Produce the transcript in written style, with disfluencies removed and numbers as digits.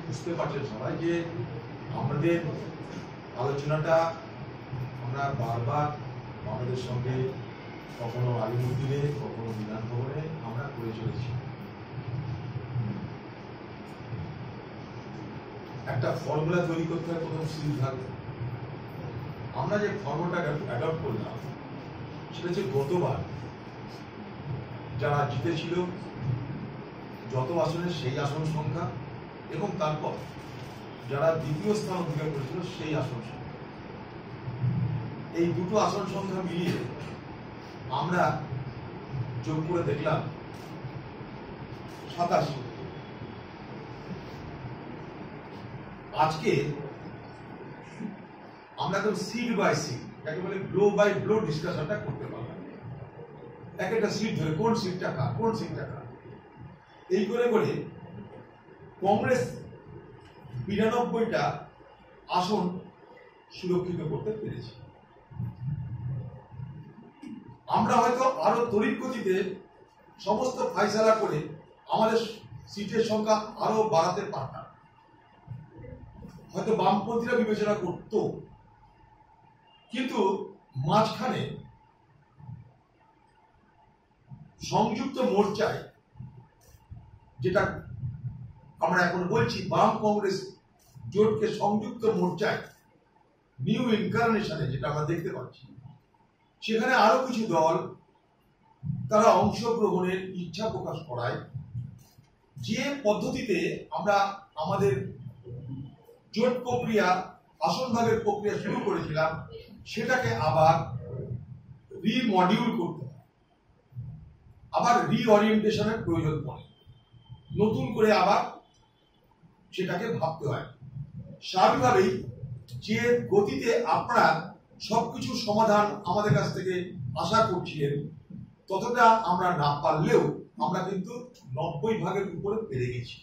বুঝতে পারছেন সবাই যে আমাদের আলোচনাটা আমরা বারবার আমাদের সঙ্গে কখনো আলিমুদ্দিনে কখনো বিধান ভবনে আমরা করে চলেছি। একটা ফর্মুলা তৈরি করতে হয় প্রথম সিদ্ধান্ত। আমরা যে ফর্মুলাটা অ্যাডপ্ট করলাম সেটা হচ্ছে গতবার যারা জিতেছিল যত আসনে সেই আসন সংখ্যা এবং তারপর যারা দ্বিতীয় স্থান অধিকার করেছিল সেই আসন সংখ্যা, এই দুটো আসন সংখ্যা মিলিয়ে আমরা যোগ করে দেখলাম 87। আজকে আমরা একদম সিট বাই সিট, যাকে বলে ব্লো বাই ব্লো ডিসকাশনটা করতে পারলাম। এক একটা সিট ধরে কোন সিটটা কার, কোন সিটটা কার, এই করে করে কংগ্রেস 92টা আসন সুরক্ষিত করতে পেরেছে। আমরা হয়তো আরো তড়িৎ গতিতে সমস্ত ফাইসালা করে আমাদের সিটের সংখ্যা আরো বাড়াতে পারতাম, হয়তো বামপন্থীরা বিবেচনা করত, কিন্তু মাঝখানে সংযুক্ত মোর্চায়, যেটা আমরা এখন বলছি বাম কংগ্রেস জোটকে সংযুক্ত মোর্চায় নিউ ইনকারনেশনে যেটা আমরা দেখতে পাচ্ছি, সেখানে আরো কিছু দল তারা অংশগ্রহণের ইচ্ছা প্রকাশ করায় যে পদ্ধতিতে আমরা আমাদের জোট প্রক্রিয়া, আসন ভাগের প্রক্রিয়া শুরু করেছিলাম, সেটাকে আবার রিমডিউল করতে হয়, আবার রিওরিয়েন্টেশনের প্রয়োজন পড়ে, নতুন করে আবার সেটাকে ভাবতে হয়। স্বাভাবিকভাবেই যে গতিতে আপনারা সবকিছু সমাধান আমাদের কাছ থেকে আশা করছিলেন, ততটা আমরা না পারলেও আমরা কিন্তু 90 ভাগের উপরে পেরে গেছি।